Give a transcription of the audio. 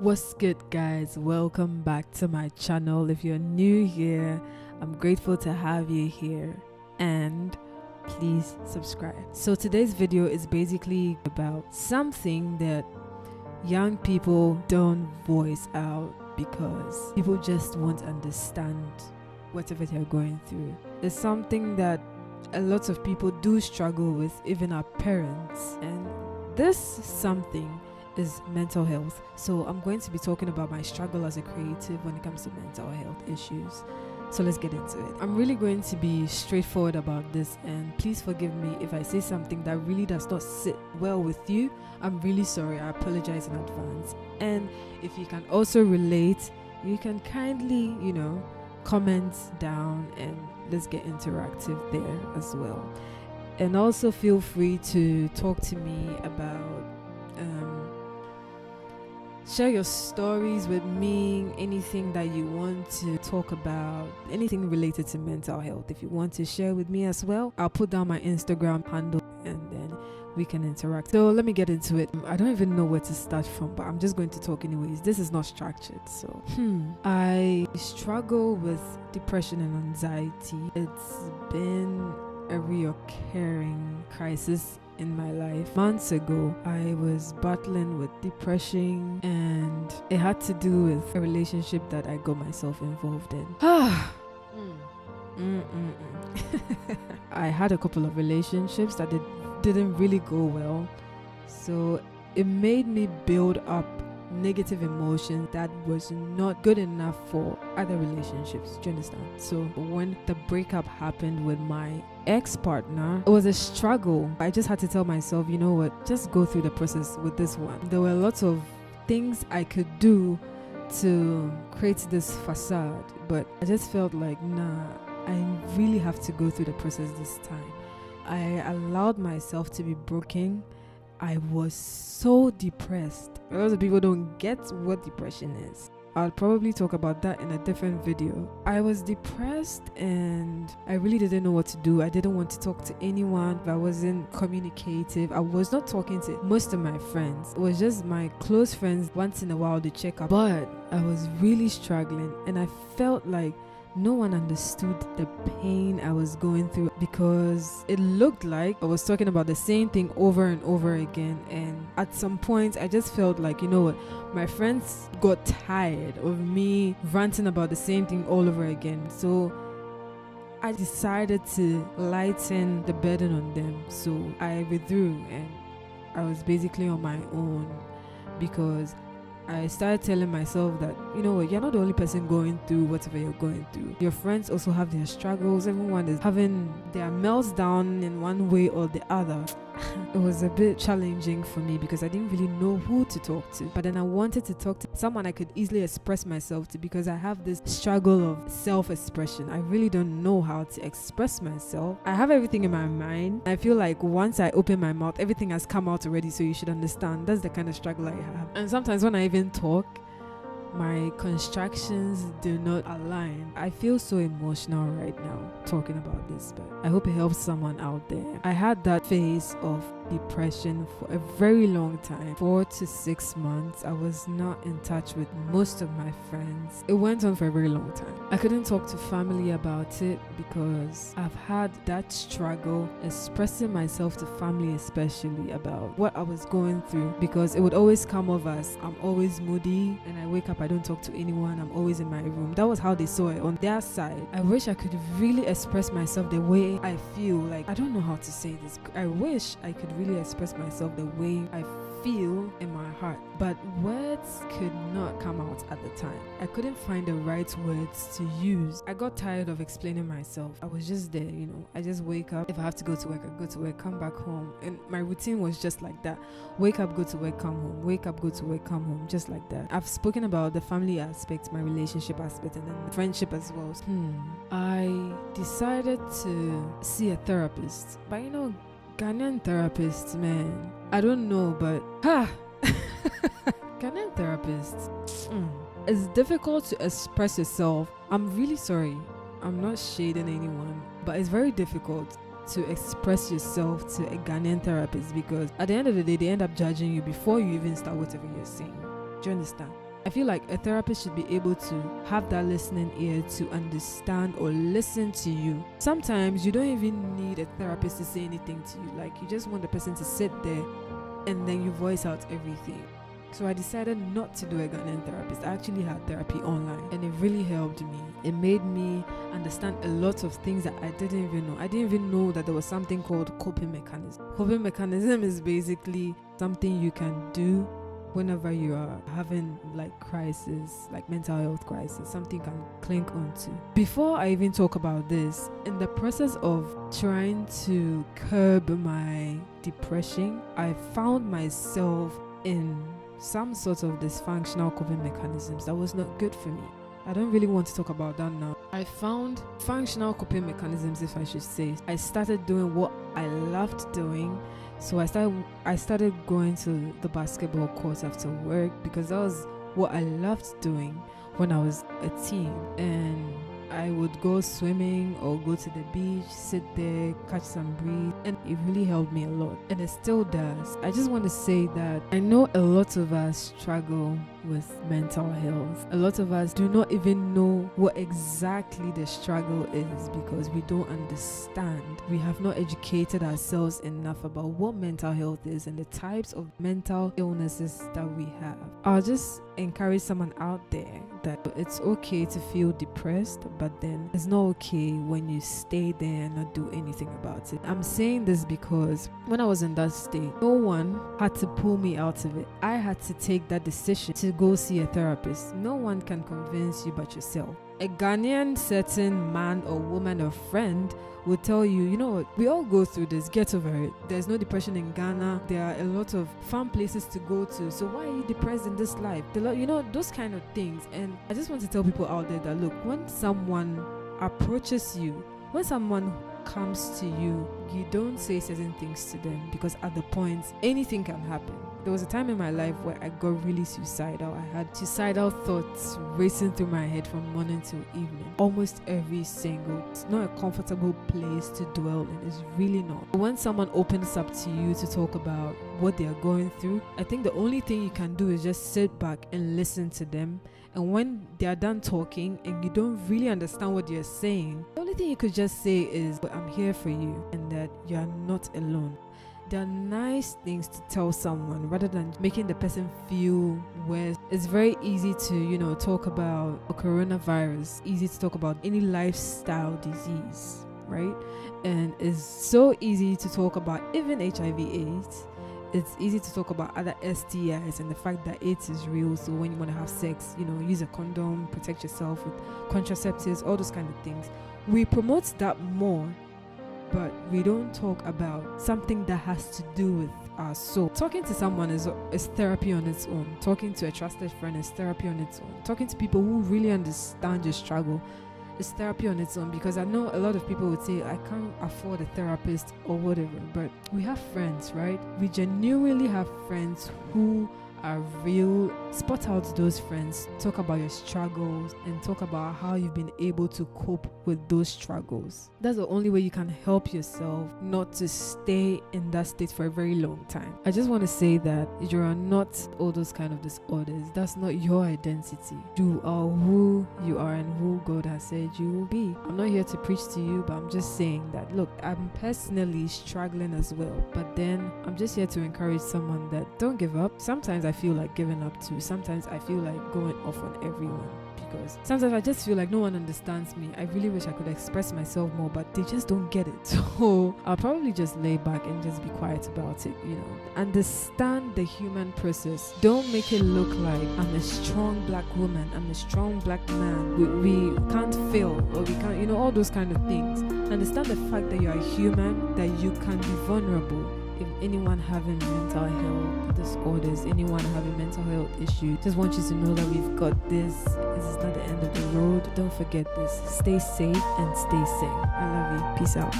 What's good, guys? Welcome back to my channel. If you're new here, I'm grateful to have you here, and please subscribe. So today's video is basically about something that young people don't voice out because people just won't understand whatever they're going through. It's something that a lot of people do struggle with, even our parents, and this something is mental health. So I'm going to be talking about my struggle as a creative when it comes to mental health issues. So let's get into it. I'm really going to be straightforward about this, and please forgive me if I say something that really does not sit well with you. I'm really sorry. I apologize in advance. And if you can also relate, you can kindly, comment down and let's get interactive there as well. And also feel free to talk to me about share your stories with me, anything that you want to talk about, anything related to mental health. If you want to share with me as well, I'll put down my Instagram handle and then we can interact. So let me get into it. I don't even know where to start from, but I'm just going to talk anyways. This is not structured. So I struggle with depression and anxiety. It's been a reoccurring crisis in my life. Months ago, I was battling with depression, and it had to do with a relationship that I got myself involved in. I had a couple of relationships that didn't really go well, so it made me build up negative emotion that was not good enough for other relationships. Do you understand? So when the breakup happened with my ex-partner, it was a struggle. I just had to tell myself, you know what, just go through the process with this one. There were lots of things I could do to create this facade, but I just felt like, nah, I really have to go through the process this time. I allowed myself to be broken. I was so depressed. A lot of people don't get what depression is. I'll probably talk about that in a different video. I was depressed and I really didn't know what to do. I didn't want to talk to anyone. I wasn't communicative. I was not talking to most of my friends. It was just my close friends once in a while to check up. But I was really struggling, and I felt like no one understood the pain I was going through, because it looked like I was talking about the same thing over and over again. And at some point, I just felt like, you know what, my friends got tired of me ranting about the same thing all over again. So I decided to lighten the burden on them. So I withdrew and I was basically on my own, because I started telling myself that, you know what, you're not the only person going through whatever you're going through. Your friends also have their struggles. Everyone is having their meltdown in one way or the other. It was a bit challenging for me because I didn't really know who to talk to. But then I wanted to talk to someone I could easily express myself to, because I have this struggle of self-expression. I really don't know how to express myself. I have everything in my mind. I feel like once I open my mouth, everything has come out already, so you should understand. That's the kind of struggle I have. And sometimes when I even talk, my constructions do not align. I feel so emotional right now talking about this, but I hope it helps someone out there. I had that phase of depression for a very long time, 4 to 6 months. I was not in touch with most of my friends. It went on for a very long time. I couldn't talk to family about it because I've had that struggle expressing myself to family, especially about what I was going through, because it would always come off as I'm always moody and I wake up, I don't talk to anyone, I'm always in my room. That was how they saw it on their side. I wish I could really express myself the way I feel. Like, I don't know how to say this. I wish I could really express myself the way I feel in my heart, but words could not come out at the time. I couldn't find the right words to use. I got tired of explaining myself. I was just there, I just wake up. If I have to go to work, I go to work, come back home, and my routine was just like that. Wake up, go to work, come home. Wake up, go to work, come home, just like that. I've spoken about the family aspect, my relationship aspect, and then friendship as well. I decided to see a therapist, but Ghanaian therapists, man, I don't know, but Ghanaian therapists, it's difficult to express yourself. I'm really sorry, I'm not shading anyone, but it's very difficult to express yourself to a Ghanaian therapist, because at the end of the day, they end up judging you before you even start whatever you're saying. Do you understand? I feel like a therapist should be able to have that listening ear to understand or listen to you. Sometimes you don't even need a therapist to say anything to you. Like, you just want the person to sit there and then you voice out everything. So I decided not to do a Ghanaian therapist. I actually had therapy online and it really helped me. It made me understand a lot of things that I didn't even know. I didn't even know that there was something called coping mechanism. Coping mechanism is basically something you can do whenever you are having like crisis, like mental health crisis, something you can cling onto. Before I even talk about this, in the process of trying to curb my depression, I found myself in some sort of dysfunctional coping mechanisms that was not good for me. I don't really want to talk about that now. I found functional coping mechanisms, if I should say. I started doing what I loved doing. So I started going to the basketball court after work because that was what I loved doing when I was a teen. And I would go swimming or go to the beach, sit there, catch some breeze, and it really helped me a lot. And it still does. I just want to say that I know a lot of us struggle with mental health. A lot of us do not even know what exactly the struggle is because we don't understand. We have not educated ourselves enough about what mental health is and the types of mental illnesses that we have. I'll just encourage someone out there that it's okay to feel depressed, but then it's not okay when you stay there and not do anything about it. I'm saying this because when I was in that state, no one had to pull me out of it. I had to take that decision to go see a therapist. No one can convince you but yourself. A Ghanaian certain man or woman or friend will tell you, you know what, we all go through this, get over it. There's no depression in Ghana. There are a lot of fun places to go to. So why are you depressed in this life? You know, those kind of things. And I just want to tell people out there that, look, when someone approaches you, when someone comes to you, you don't say certain things to them because at the point, anything can happen. There was a time in my life where I got really suicidal. I had suicidal thoughts racing through my head from morning till evening. Almost every single. It's not a comfortable place to dwell in. It's really not. When someone opens up to you to talk about what they are going through, I think the only thing you can do is just sit back and listen to them. And when they are done talking and you don't really understand what they're saying, the only thing you could just say is, I'm here for you and that you are not alone. There are nice things to tell someone rather than making the person feel worse. It's very easy to, talk about a coronavirus, easy to talk about any lifestyle disease, right? And it's so easy to talk about even HIV/AIDS. It's easy to talk about other STIs and the fact that AIDS is real. So when you want to have sex, use a condom, protect yourself with contraceptives, all those kind of things. We promote that more, but we don't talk about something that has to do with our soul. Talking to someone is therapy on its own. Talking to a trusted friend is therapy on its own. Talking to people who really understand your struggle is therapy on its own, because I know a lot of people would say, I can't afford a therapist or whatever, but we have friends, right? We genuinely have friends who are real. Spot out those friends, talk about your struggles and talk about how you've been able to cope with those struggles. That's the only way you can help yourself not to stay in that state for a very long time. I just want to say that you are not all those kind of disorders. That's not your identity. You are who you are and who God has said you will be. I'm not here to preach to you, but I'm just saying that, look, I'm personally struggling as well, but then I'm just here to encourage someone that don't give up. Sometimes I feel like giving up too. Sometimes I feel like going off on everyone, because sometimes I just feel like no one understands me. I really wish I could express myself more, but they just don't get it. So I'll probably just lay back and just be quiet about it, Understand the human process. Don't make it look like I'm a strong black woman, I'm a strong black man. We can't fail, or we can't, all those kind of things. Understand the fact that you are human, that you can be vulnerable. If anyone having mental health disorders, anyone having mental health issues, just want you to know that we've got this. This is not the end of the road. Don't forget this. Stay safe and stay sane. I love you. Peace out.